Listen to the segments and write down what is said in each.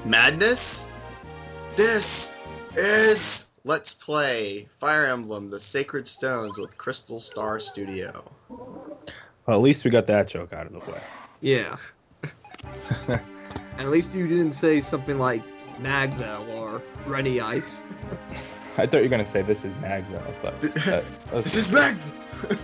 Madness? This is Let's Play Fire Emblem, the Sacred Stones with CrystalStarStudio. Well, at least we got that joke out of the way. Yeah. And at least you didn't say something like Magvel or Renais. I thought you were going to say this is Magvel, but... This is Magvel!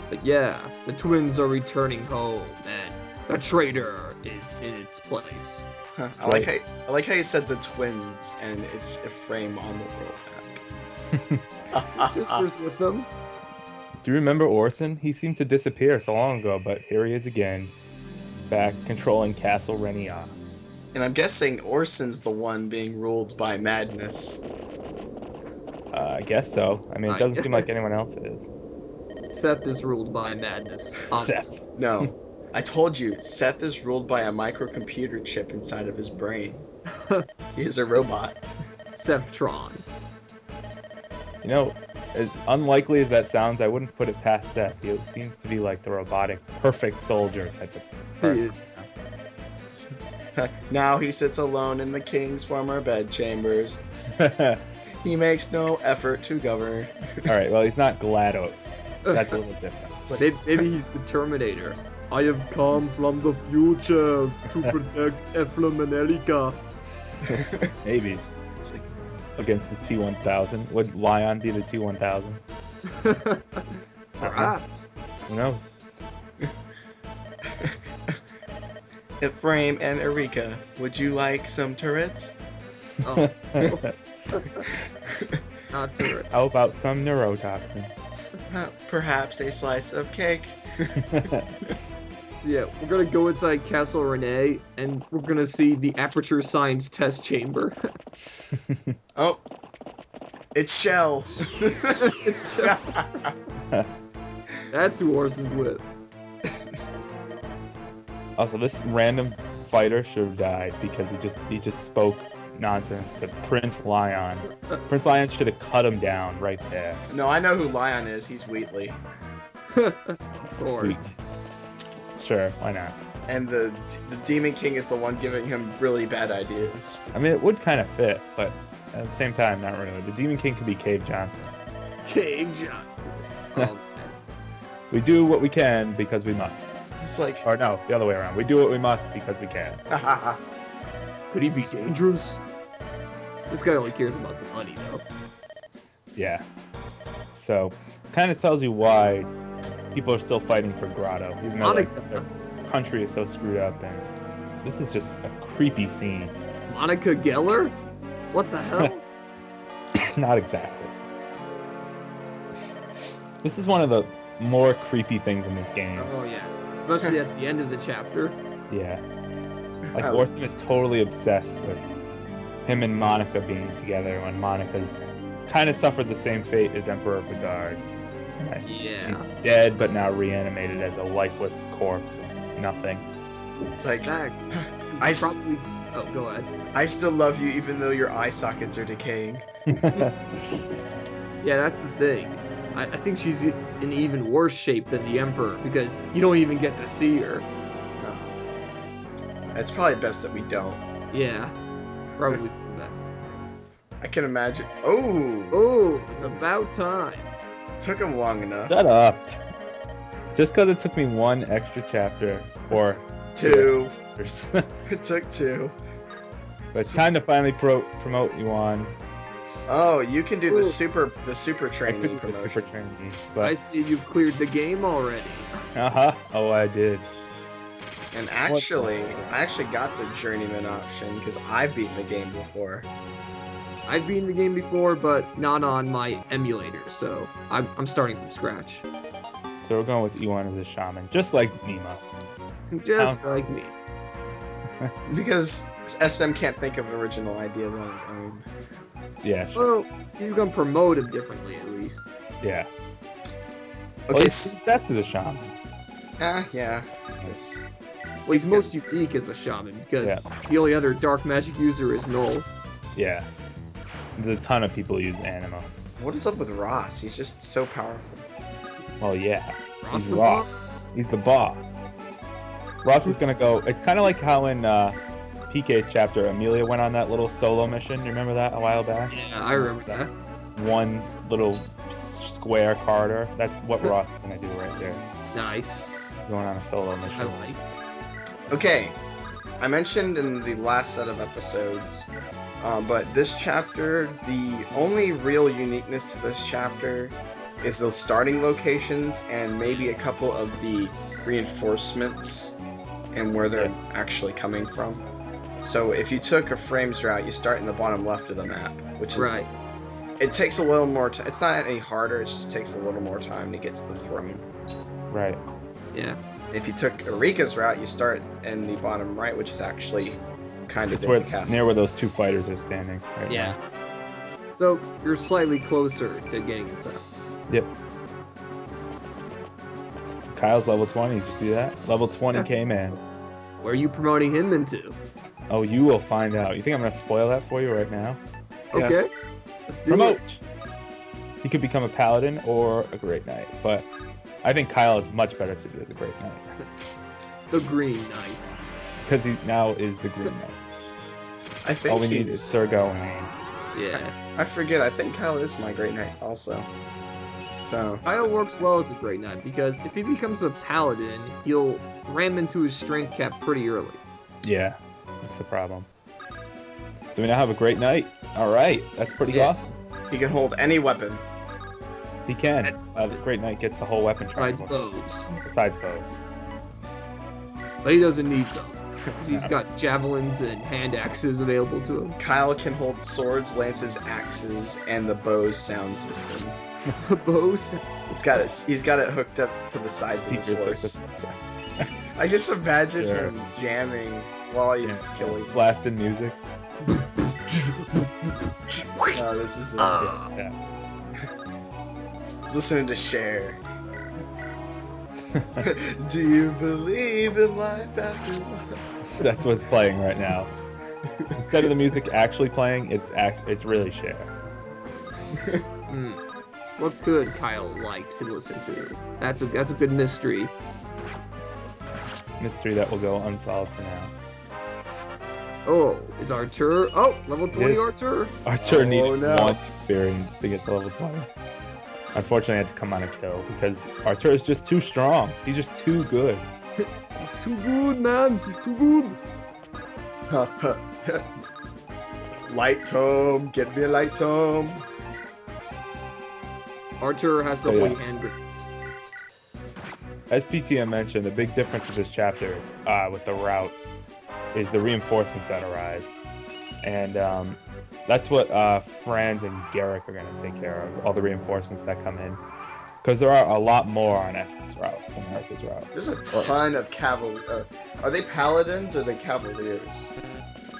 But yeah, the twins are returning home, and the traitor is in its place. Huh, I like how you said the twins, and it's Ephraim on the world map. His sister's with them. Do you remember Orson? He seemed to disappear so long ago, but here he is again, back controlling Castle Renais. And I'm guessing Orson's the one being ruled by madness. I guess so. I mean, it doesn't seem like anyone else is. Seth is ruled by madness. Seth. No. I told you, Seth is ruled by a microcomputer chip inside of his brain. He is a robot. Sethtron. You know, as unlikely as that sounds, I wouldn't put it past Seth. He seems to be like the robotic, perfect soldier type of person. Now he sits alone in the king's former bedchambers. He makes no effort to govern. Alright, well, he's not GLaDOS. That's a little different. Maybe he's the Terminator. I have come from the future to protect Ephraim and Elika. Maybe. Against the T-1000. Would Lion be the T-1000? Perhaps. Who knows? Ephraim and Erika, would you like some turrets? Oh. Not turret. How about some neurotoxin? Perhaps a slice of cake. So yeah, we're gonna go inside Castle Renais, and we're gonna see the Aperture Science Test Chamber. Oh, it's Shell. It's Shell. That's who Orson's with. Also, this random fighter should have died because he just spoke nonsense to Prince Lion. Prince Lion should have cut him down right there. No, I know who Lion is. He's Wheatley. Of course. Sure, why not? And the Demon King is the one giving him really bad ideas. I mean, it would kind of fit, but at the same time, not really. The Demon King could be Cave Johnson. Cave Johnson. Oh, we do what we can because we must. It's like... Or no, the other way around. We do what we must because we can. Could he be dangerous? This guy only cares about the money, though. Yeah. So, kind of tells you why people are still fighting for Grotto, even though their country is so screwed up, and this is just a creepy scene. Monica Geller? What the hell? Not exactly. This is one of the more creepy things in this game. Oh yeah, especially at the end of the chapter. Yeah. Like, Orson is totally obsessed with him and Monica being together when Monica's kind of suffered the same fate as Emperor of the Guard. Yeah. She's dead, but now reanimated as a lifeless corpse of nothing. It's like... Oh, go ahead. I still love you even though your eye sockets are decaying. Yeah, that's the thing. I think she's in even worse shape than the Emperor, because you don't even get to see her. It's probably best that we don't. Yeah, probably the best. I can imagine... Oh! Oh, it's about time. Took him long enough. Shut up. Just because it took me one extra chapter, or 2. chapters. It took 2. But it's time to finally promote Ewan. Oh, you can do the super trainee The promotion. super trainee. But, I see you've cleared the game already. Oh, I did. And actually, I actually got the journeyman option because I've beaten the game before. I've beaten the game before, but not on my emulator, so I'm starting from scratch. So we're going with Ewan as a shaman, just like Nima. Just like me. Because SM can't think of original ideas on his own. Yeah, sure. Well, he's gonna promote him differently at least. Yeah. Okay. Well, he's best as a shaman. Yeah. It's, Well, he's most unique as a shaman, because the only other dark magic user is Null. Yeah. There's a ton of people who use Anima. what is up with Ross? He's just so powerful. Well, yeah. Ross He's the Ross. boss? He's the boss. Ross is gonna go. It's kind of like how in PK's chapter, Amelia went on that little solo mission. You remember that a while back? Yeah, I remember that. One little square corridor. That's what Ross is gonna do right there. Nice. Going on a solo mission. I like. Okay, I mentioned in the last set of episodes, but this chapter, the only real uniqueness to this chapter is those starting locations and maybe a couple of the reinforcements and where they're actually coming from. So if you took Ephraim's route, you start in the bottom left of the map, which is Right. It takes a little more time. It's not any harder, it just takes a little more time to get to the throne. Right. Yeah. If you took Erika's route, you start in the bottom right, which is actually kind of It's where, the castle. near where those two fighters are standing. Right Yeah. now. So you're slightly closer to getting inside. Yep. Kyle's level 20. Did you see that? Level 20k man. Where are you promoting him into? Oh, you will find out. You think I'm gonna spoil that for you right now? Okay. Yes. Let's do Promote. it. He could become a paladin or a great knight, but I think Kyle is much better suited as a great knight The Green Knight. because he now is the green knight. I think All we need is he's... Sir Gawain. Yeah. I forget, I think Kyle is my great knight also. So, Kyle works well as a Great Knight because if he becomes a paladin, he'll ram into his strength cap pretty early. Yeah, that's the problem. So we now have a great knight. All right, that's pretty Yeah. awesome. he can hold any weapon. He can. The great knight gets the whole weapon Besides triangle. bows. Besides bows. But he doesn't need them. Because he's got javelins and hand axes available to him. Kyle can hold swords, lances, axes, and the bow's sound system. Bows. He's got it hooked up to the sides of his horse. I just imagine Sure. him jamming while he's killing. Blasting music. Oh, this is the Yeah. He's listening to Cher. Do you believe in life after life? That's what's playing right now. Instead of the music actually playing, it's really Cher. Hmm. What could Kyle like to listen to? That's a good mystery. Mystery that will go unsolved for now. Oh, is Archer? Oh, level 20 Yes. Archer. Archer Oh, needed no. one experience to get to level 20. Unfortunately, I had to come on a kill because Archer is just too strong. He's just too good. He's too good, man. He's too good. Light tome, get me a light tome. Archer has the So, yeah. holy hand grip. As PTM mentioned, the big difference with this chapter with the routes is the reinforcements that arrive. And that's what Franz and Garrick are going to take care of, all the reinforcements that come in. Because there are a lot more on Ephraim's route than Erica's route. There's a ton of are they paladins or are they cavaliers?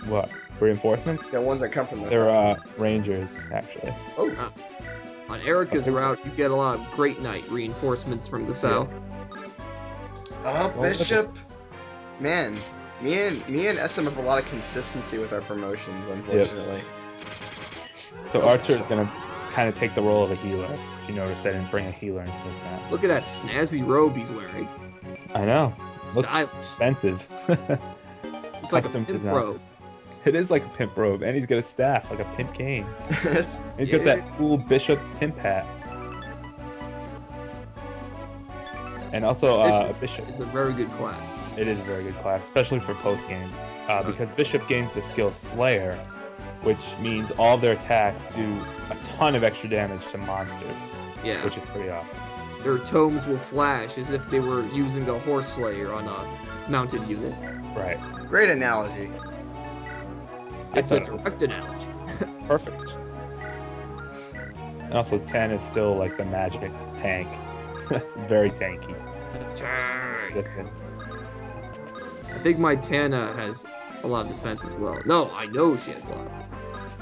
What? Reinforcements? The ones that come from the They're side. rangers, actually. Oh, On Erica's route, you get a lot of Great Knight reinforcements from the south. oh, Well, Bishop. Man, me and SM have a lot of consistency with our promotions, unfortunately. So Archer is going to kind of take the role of a healer. If you notice, I didn't bring a healer into this map. Look at that snazzy robe he's wearing. I know. Looks Stylish. expensive. It's like a custom pimp design. robe. It is like a pimp robe, and he's got a staff, like a pimp cane. It's- He's got that cool bishop pimp hat. And also a bishop. It's a very good class. It is a very good class, especially for post game, because bishop gains the skill Slayer, which means all of their attacks do a ton of extra damage to monsters, Yeah. which is pretty awesome. Their tomes will flash as if they were using a horse slayer on a mounted unit. Right. Great analogy. It's a thought it was direct analogy. perfect. And also 10 is still like the magic tank. Very tanky. Resistance. I think my Tana has a lot of defense as well. No, I know she has a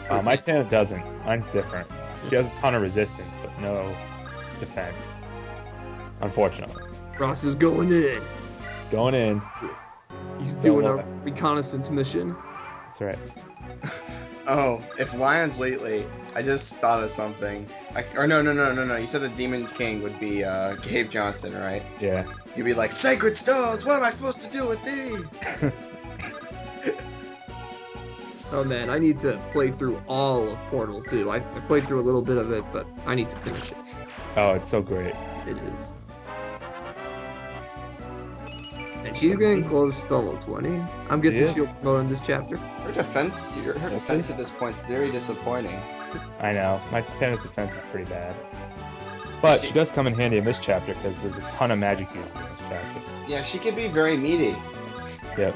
lot. My Tana doesn't. Mine's different. She has a ton of resistance, but no defense. Unfortunately. Ross is going in. Going in. He's So doing a what? reconnaissance mission. That's right. Oh, if Lions lately, I just thought of something. No. You said the Demon's King would be Gabe Johnson, right? Yeah. You'd be like, sacred stones, what am I supposed to do with these? Oh man, I need to play through all of Portal 2. I played through a little bit of it, but I need to finish it. Oh, it's so great. It is. And she's getting close to level 20. I'm guessing she'll promote in this chapter. Her defense at this point is very disappointing. I know. My tennis defense is pretty bad. But she does come in handy in this chapter because there's a ton of magic used in this chapter. Yeah, she can be very meaty. Yep.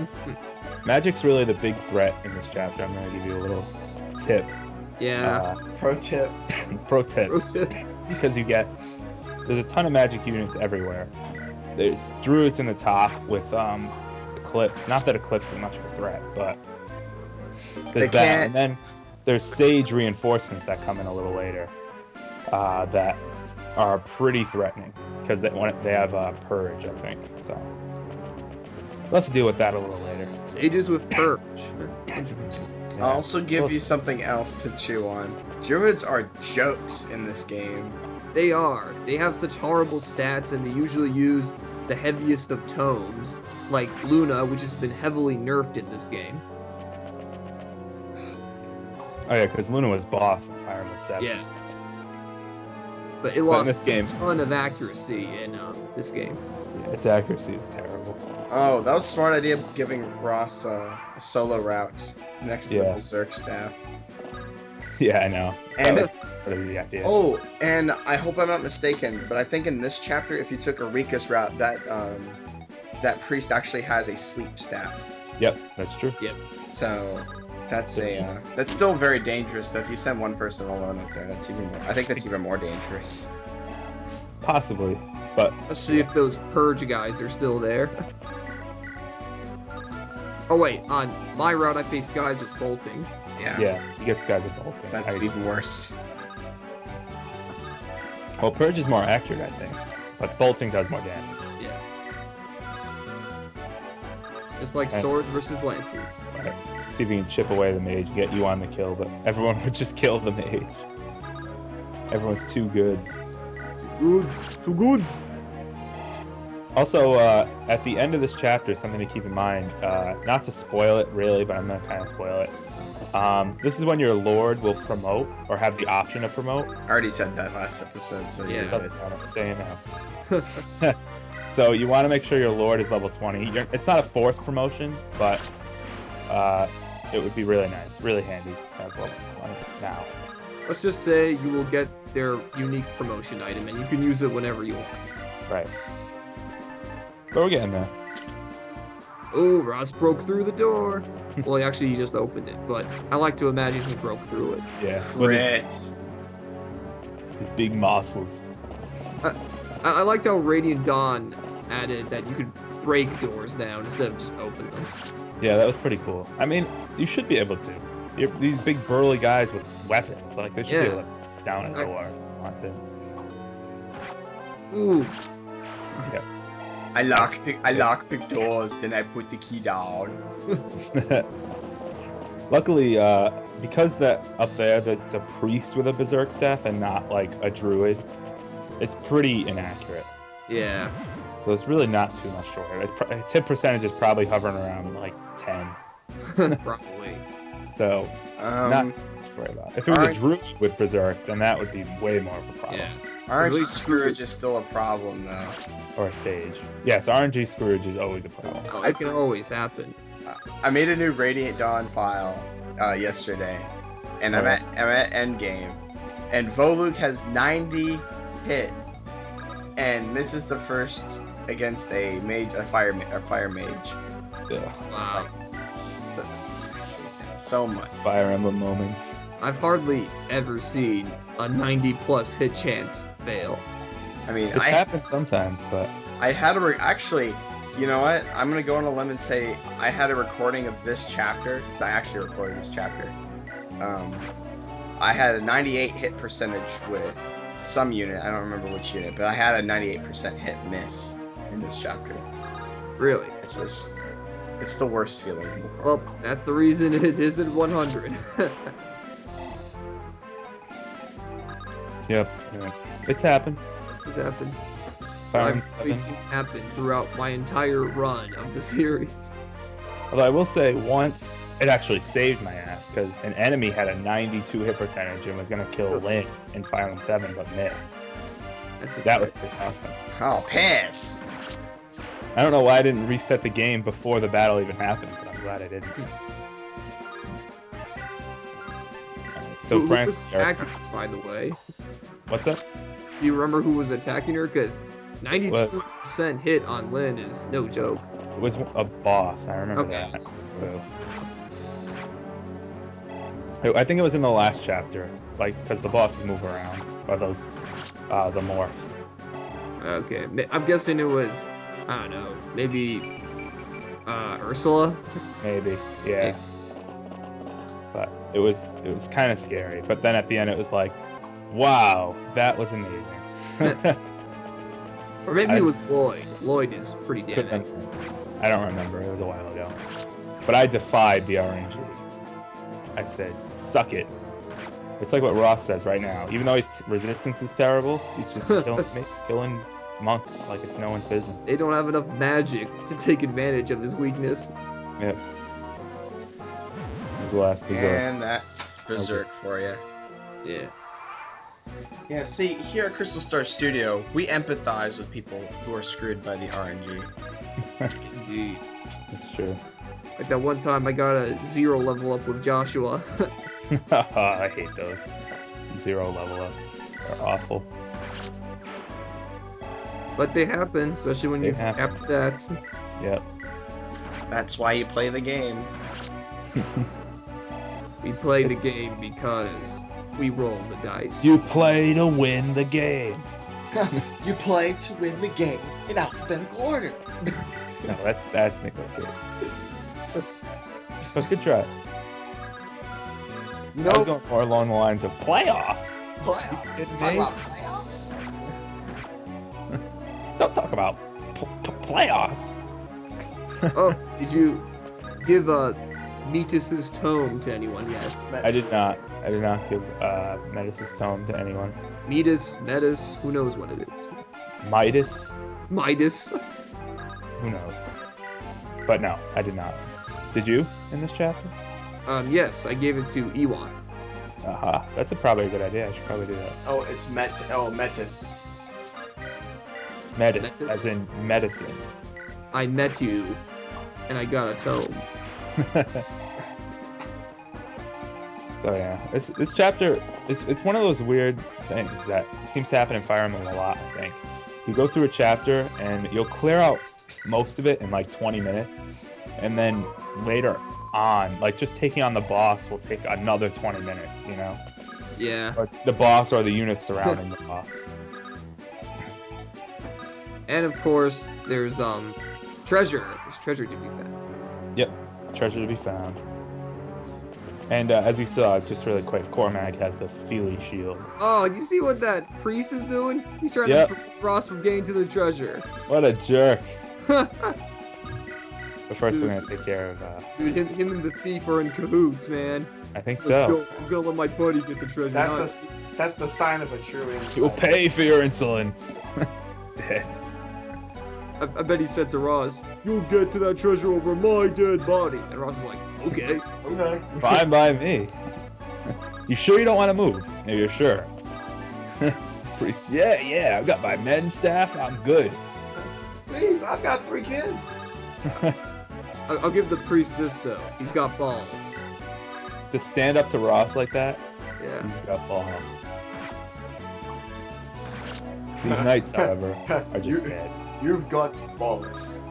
Magic's really the big threat in this chapter. I'm going to give you a little tip. Yeah. Pro tip. Pro tip. Because there's a ton of magic units everywhere. There's druids in the top with Eclipse. Not that Eclipse is much of a threat, but there's that. And then there's Sage reinforcements that come in a little later that are pretty threatening because they have Purge, I think. So we'll have to deal with that a little later. Sages with Purge. I'll also give you something else to chew on. Druids are jokes in this game. They are. They have such horrible stats, and they usually use the heaviest of tomes, like Luna, which has been heavily nerfed in this game. Oh yeah, because Luna was boss in Fire Emblem 7. Yeah. But it lost a ton of accuracy in this game. Yeah, its accuracy is terrible. Oh, that was a smart idea, giving Ross a solo route next to the Berserk staff. Yeah, I know. And the idea. Oh, and I hope I'm not mistaken, but I think in this chapter, if you took Erika's route, that priest actually has a sleep staff. Yep, that's true. Yep. So that's that's still very dangerous. So if you send one person alone up there, that's even more. I think that's even more dangerous. Possibly, but especially if those Purge guys are still there. Oh wait, on my route I faced guys with bolting. Yeah, he gets guys with bolting. That's even worse. Well, Purge is more accurate, I think, but bolting does more damage. Yeah. Just like swords versus lances. Right. See if you can chip away the mage, get you on the kill, but everyone would just kill the mage. Everyone's too good. Too good. Also, at the end of this chapter, something to keep in mind, not to spoil it really, but I'm going to kind of spoil it. This is when your lord will promote, or have the option to promote. I already said that last episode, so yeah. I'm saying now. So you want to make sure your lord is level 20. It's not a forced promotion, but it would be really nice, really handy to have level 20 now. Let's just say you will get their unique promotion item, and you can use it whenever you want. Right. But we're getting there. Oh, Ross broke through the door. Well, actually, he just opened it, but I like to imagine he broke through it. Yeah. His big muscles. I liked how Radiant Dawn added that you could break doors down instead of just open them. Yeah, that was pretty cool. I mean, you should be able to. These big burly guys with weapons, like they should be able to break down a door if they want to. Ooh. Yep. I lock the doors, then I put the key down. Luckily, because that up there, that's a priest with a berserk staff and not like a druid, it's pretty inaccurate. Yeah. So it's really not too much shorter. Its hit percentage is probably hovering around like 10. Probably. So not much to worry about. If it was a druid with berserk, then that would be way more of a problem. Yeah. RNG Scrooge is still a problem, though. Or a sage. Yes, RNG Scrooge is always a problem. It can always happen. I made a new Radiant Dawn file yesterday, and I'm at endgame, and Voluk has 90 hit, and this is the first against a fire mage. Yeah. It's like I hate that so much. Fire Emblem moments. I've hardly ever seen a 90+ hit chance fail. I mean, it happens sometimes, but I had actually, you know what? I'm gonna go on a limb and say I had a recording of this chapter, because I actually recorded this chapter. I had a 98 hit percentage with some unit. I don't remember which unit, but I had a 98% hit miss in this chapter. Really? It's the worst feeling in the world. Well, that's the reason it isn't 100. Yep. It's happened. It's happened. Fire I've Emblem always 7. seen happen throughout my entire run of the series. Although I will say, once it actually saved my ass, because an enemy had a 92 hit percentage and was going to kill Lynn in Fire Emblem 7, but missed. That was pretty awesome. Oh, piss! I don't know why I didn't reset the game before the battle even happened, but I'm glad I didn't. So who France, was attacking her, by the way? What's up? Do you remember who was attacking her? Because 92% hit on Lynn is no joke. It was a boss. I remember Okay. that. So, I think it was in the last chapter, like because the bosses move around, or those, the morphs. Okay, I'm guessing it was, I don't know, maybe Ursula? Maybe, yeah. But it was kind of scary. But then at the end, it was like, wow, that was amazing. Or maybe it was Lloyd. Lloyd is pretty damn. I don't remember. It was a while ago. But I defied the RNG. I said, suck it. It's like what Ross says right now. Even though his resistance is terrible, he's just killing monks like it's no one's business. They don't have enough magic to take advantage of his weakness. Yep. His last Berserk. And that's Berserk for you. Yeah. Yeah, see, here at CrystalStarStudio, we empathize with people who are screwed by the RNG. Indeed. That's true. Like that one time I got a 0 level up with Joshua. I hate those 0 level ups. They're awful. But they happen, especially when you have stats. Yep. That's why you play the game. We play the game because we roll the dice. You play to win the game. You play to win the game in alphabetical order. No, that's Nicholas Cage. But good try. You I was know, going more along the lines of playoffs. playoffs. Talk about playoffs. Don't talk about playoffs. Oh, did you give Metis's tome to anyone yet? I did not. I did not give Metis' tome to anyone. Metis, who knows what it is? Midas? Midas. Who knows? But no, I did not. Did you in this chapter? Yes, I gave it to Ewan. Aha, that's probably a good idea. I should probably do that. Oh, it's Metis. Metis, as in medicine. I met you, and I got a tome. So yeah, this chapter, it's one of those weird things that seems to happen in Fire Emblem a lot, I think. You go through a chapter, and you'll clear out most of it in like 20 minutes, and then later on, like just taking on the boss will take another 20 minutes, you know? Yeah. Or the boss or the units surrounding the boss. And of course, there's treasure. There's treasure to be found. Yep, treasure to be found. And as you saw, just really quick, Cormac has the Feely shield. Oh, you see what that priest is doing? He's trying to prevent Ross from getting to the treasure. What a jerk. But first, we're gonna take care of. Dude, him and the thief are in cahoots, man. I think so. I'm gonna let my buddy get the treasure. That's the sign of a true insider. You'll pay for your insolence. Dead. I bet he said to Ross, "You'll get to that treasure over my dead body." And Ross is like, "Okay." Okay. Fine by me. You sure you don't want to move? No, you're sure. Priest, yeah, I've got my med staff. I'm good. Please, I've got 3 kids. I'll give the priest this though. He's got balls. To stand up to Ross like that, Yeah. he's got balls. These knights, however, are just dead. You've got balls.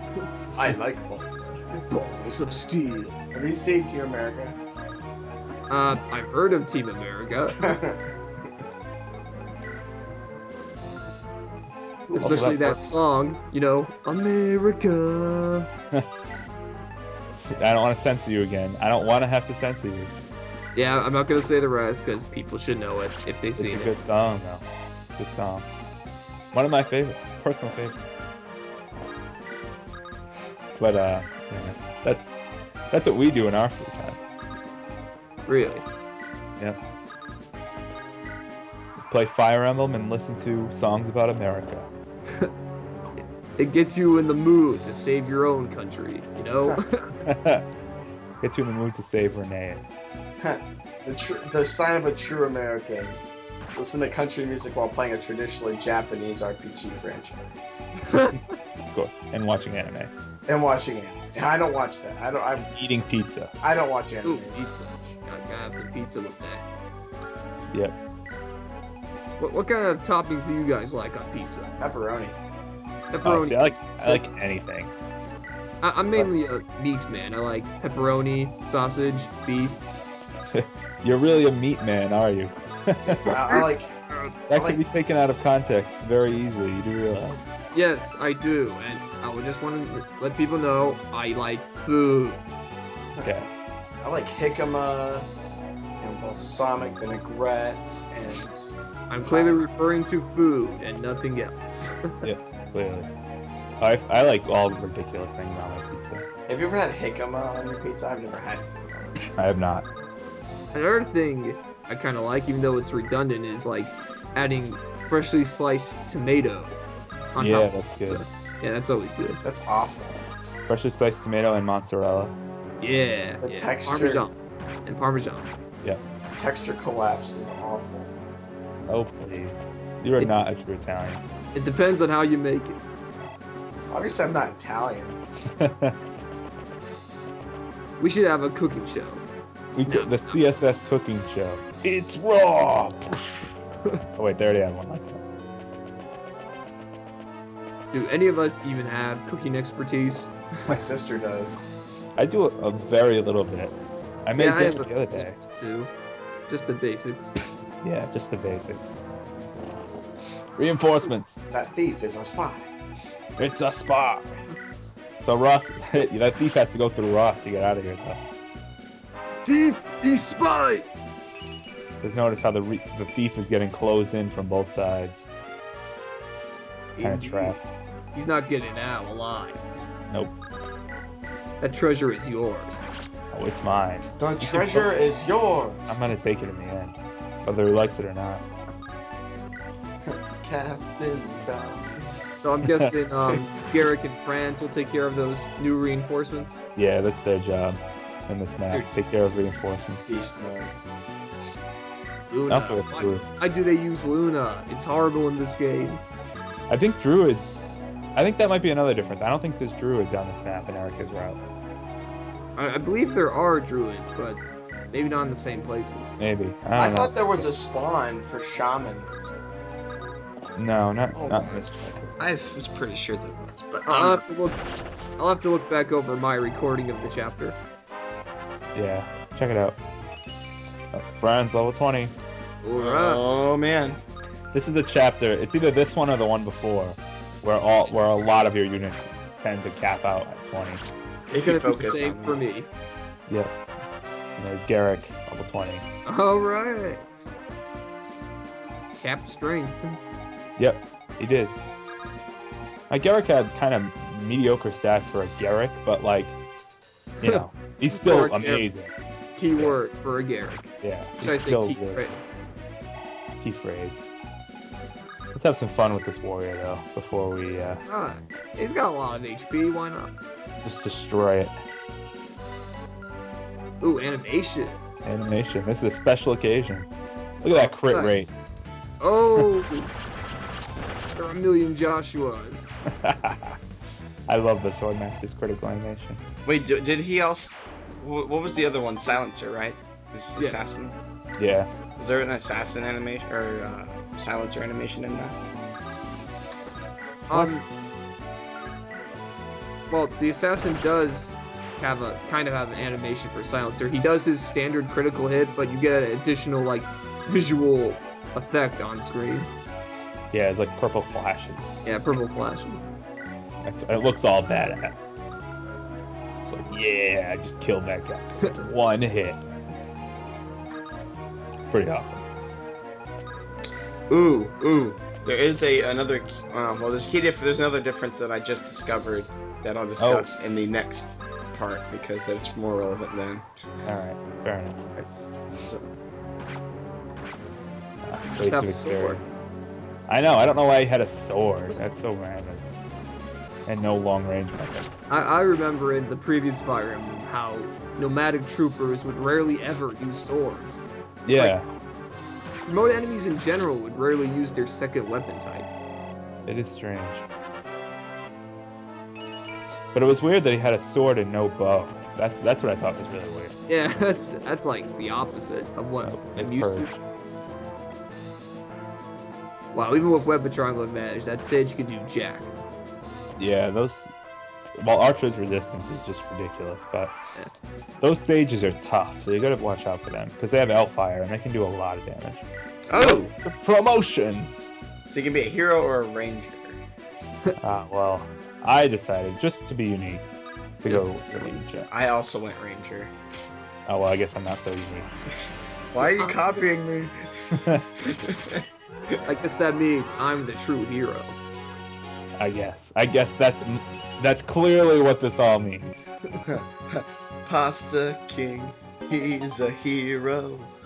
I like balls. Balls of steel. Have you seen Team America? I've heard of Team America. Especially that song, you know, America. I don't want to censor you again. I don't want to have to censor you. Yeah, I'm not gonna say the rest because people should know it if they've seen it. It's a good song, though. Good song. One of my favorites, personal favorites. But yeah, that's what we do in our free time. Really? Yeah. Play Fire Emblem and listen to songs about America. It gets you in the mood to save your own country, you know? Gets you in the mood to save Renais. The sign of a true American. Listen to country music while playing a traditionally Japanese RPG franchise. Of course, and watching anime. And watching it. I don't watch that. I'm eating pizza. I don't watch anime. Ooh, pizza. Gotta have some pizza with that. Yep. What kind of toppings do you guys like on pizza? Pepperoni. Pepperoni. See, I like anything. I'm mainly a meat man. I like pepperoni, sausage, beef. You're really a meat man, are you? I like. That can be taken out of context very easily. You do realize? Yes, I do, and I would just want to let people know I like food. Okay. I like jicama and balsamic vinaigrettes and. I'm clearly referring to food and nothing else. Yeah, clearly. I like all ridiculous things on my pizza. Have you ever had jicama on your pizza? I've never had it. I have not. Another thing I kind of like, even though it's redundant, is like adding freshly sliced tomato on top of that's pizza. good. Yeah, that's always good. That's awful. Freshly sliced tomato and mozzarella. Yeah, The texture. Parmesan. Yeah. The texture collapse is awful. Oh please. You are not a true Italian. It depends on how you make it. Obviously, I'm not Italian. We should have a cooking show. The CSS cooking show. It's raw. Oh wait, they already had one like that. Do any of us even have cooking expertise? My sister does. I do a very little bit. I made this the other day. Too. Just the basics. Yeah, just the basics. Reinforcements. That thief is a spy. It's a spy. So Ross, that thief has to go through Ross to get out of here, though. Thief! He's spy! Just notice how the thief is getting closed in from both sides. Kind of trapped. He's not getting out alive. Nope. That treasure is yours. Oh, it's mine. The treasure is yours. I'm gonna take it in the end, whether he likes it or not. Captain Falcon. So I'm guessing Garrick and Franz will take care of those new reinforcements. Yeah, that's their job in this map. Take care of reinforcements. Beast mode. Luna. Also with Druids. Why do they use Luna? It's horrible in this game. I think Druids. I think that might be another difference. I don't think there's Druids on this map in Erica's route. I believe there are Druids, but maybe not in the same places. Maybe. I don't know. thought there was a spawn for shamans. No, not Oh, not my. this chapter. I was pretty sure there was, but I'll have to look back over my recording of the chapter. Yeah, check it out. Oh, Friends, level 20. Alright. Oh man. This is the chapter. It's either this one or the one before, where a lot of your units tend to cap out at 20. If you It's gonna be focus safe on for that. me. Yep. And there's Garrick, level 20. Alright. Cap strength. Yep, he did. Garrick had kind of mediocre stats for a Garrick, but like, you know, he's still For a Garrick. amazing. Keyword for a Garrick. Yeah, Should I he's say still key good. phrase? Key phrase. Let's have some fun with this warrior though, before we He's got a lot of HP, why not? just destroy it. Ooh, animations. Animation. This is a special occasion. Look at that crit Right. rate. Oh! There are a million Joshuas. I love the Swordmaster's critical animation. Wait, did he also? What was the other one? Silencer, right? This Yeah. assassin. Yeah. Was there an assassin animation or silencer animation in that? Well, the assassin does have an animation for silencer. He does his standard critical hit, but you get an additional like visual effect on screen. Yeah, it's like purple flashes. Yeah, purple flashes. It looks all badass. It's like, yeah, I just killed that guy with one hit. It's pretty awesome. Ooh. There is there's another difference that I just discovered that I'll discuss in the next part because it's more relevant then. Alright, fair enough. So, Just Waste have of a sword. experience. I know, I don't know why he had a sword. That's so random. and no long range weapon. I remember in the previous Fire Emblem how nomadic troopers would rarely ever use swords. Yeah, Remote enemies in general would rarely use their second weapon type. it is strange. But it was weird that he had a sword and no bow. That's what I thought was really weird. Yeah, that's like the opposite of what It's I'm used to. purged. Wow, even with weapon triangle advantage, that Sage can do jack. Yeah, those. Well, Archer's resistance is just ridiculous, but Yeah. those sages are tough, so you gotta watch out for them because they have Hellfire and they can do a lot of damage. Oh! Some promotions. So you can be a hero or a ranger. Well, I decided just to be unique to Just- go ranger. I also went ranger. Oh well, I guess I'm not so unique. Why are you copying me? I guess that means I'm the true hero. I guess that's clearly what this all means. Pasta King, he's a hero.